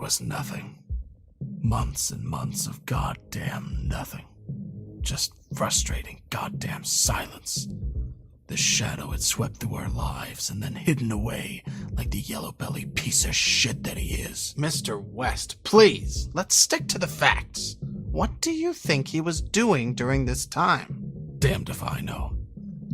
was nothing. Months and months of goddamn nothing. Just frustrating goddamn silence. The shadow had swept through our lives and then hidden away like the yellow-bellied piece of shit that he is. Mr. West, please, let's stick to the facts. What do you think he was doing during this time? Damned if I know.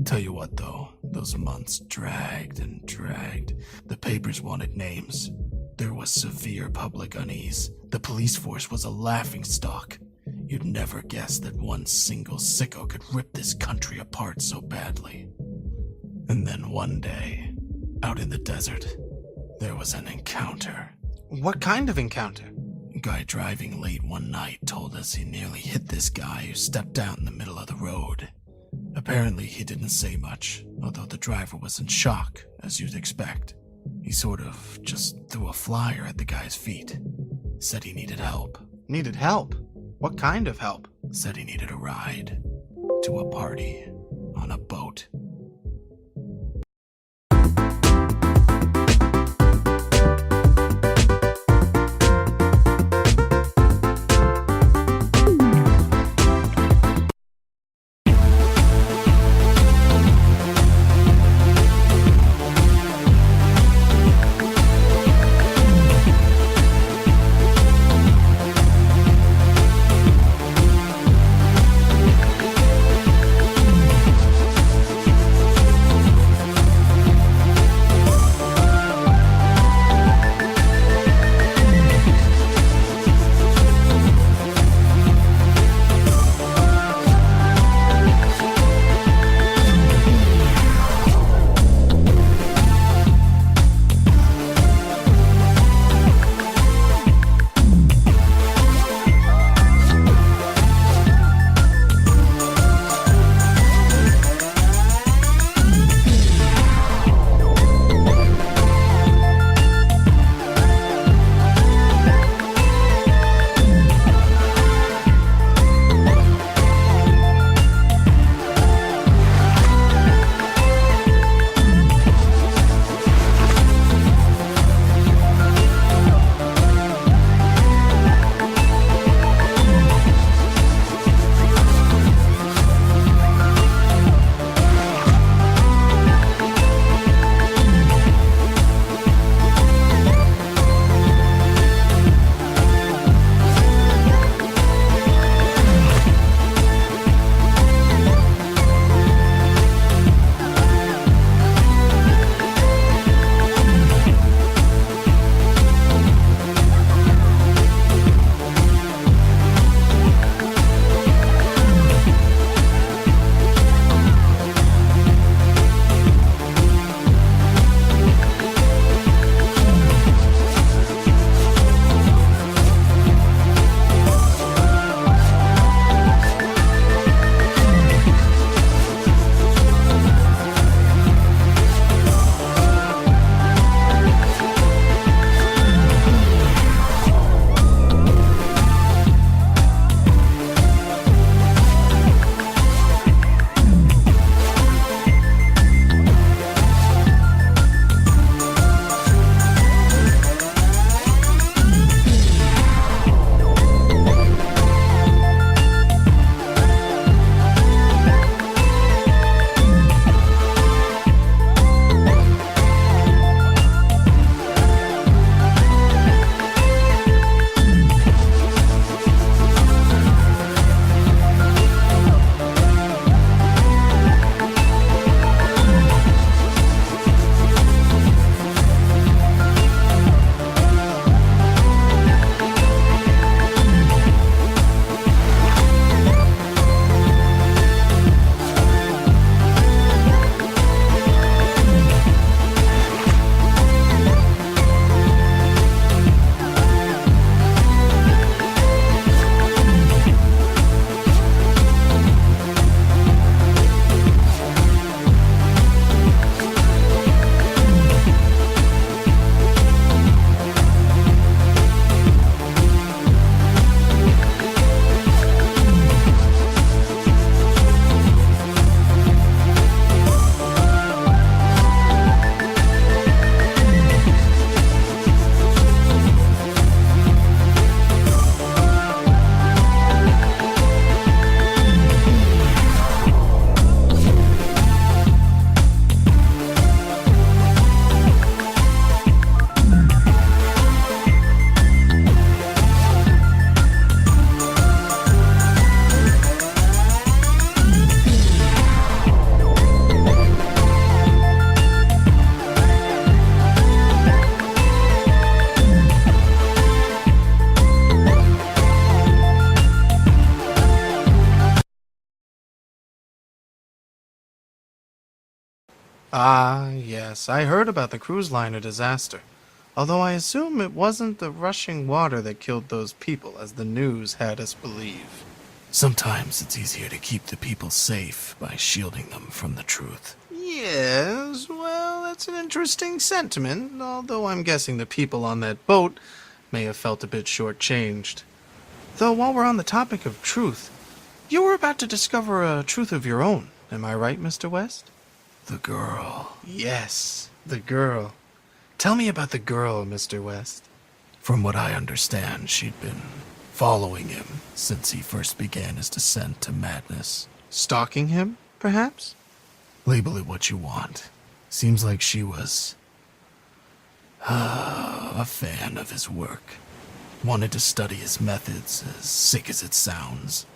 Tell you what, though, those months dragged and dragged. The papers wanted names. There was severe public unease. The police force was a laughingstock. You'd never guess that one single sicko could rip this country apart so badly. And then one day, out in the desert, there was an encounter. What kind of encounter? A guy driving late one night told us he nearly hit this guy who stepped out in the middle of the road. Apparently he didn't say much, although the driver was in shock, as you'd expect. He sort of just threw a flyer at the guy's feet. Said he needed help. Needed help? What kind of help? Said he needed a ride to a party on a boat. Ah, yes, I heard about the cruise liner disaster. Although I assume it wasn't the rushing water that killed those people, as the news had us believe. Sometimes it's easier to keep the people safe by shielding them from the truth. Yes, well, that's an interesting sentiment, although I'm guessing the people on that boat may have felt a bit shortchanged. Though while we're on the topic of truth, you were about to discover a truth of your own, am I right, Mr. West? The girl. Yes, the girl. Tell me about the girl, Mr. West. From what I understand, she'd been following him since he first began his descent to madness. Stalking him, perhaps? Label it what you want. Seems like she was a fan of his work. Wanted to study his methods, as sick as it sounds.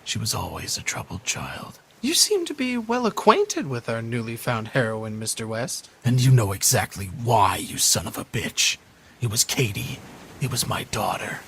She was always a troubled child. You seem to be well acquainted with our newly found heroine, Mr. West. And you know exactly why, you son of a bitch. It was Katie. It was my daughter.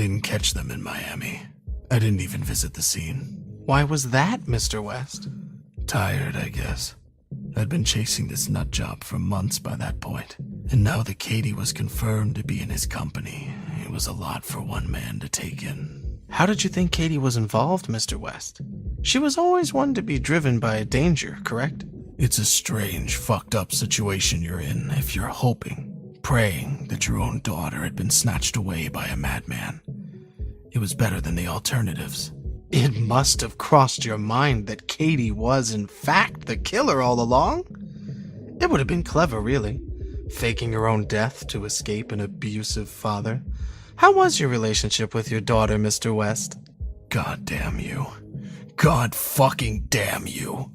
didn't catch them in Miami. I didn't even visit the scene. Why was that, Mr. West? Tired, I guess. I'd been chasing this nut job for months by that point, and now that Katie was confirmed to be in his company, it was a lot for one man to take in. How did you think Katie was involved, Mr. West? She was always one to be driven by a danger, correct? It's a strange, fucked up situation you're in if you're hoping, praying that your own daughter had been snatched away by a madman. It was better than the alternatives. It must have crossed your mind that Katie was, in fact, the killer all along? It would have been clever, really, faking your own death to escape an abusive father. How was your relationship with your daughter, Mr. West? God damn you. God fucking damn you.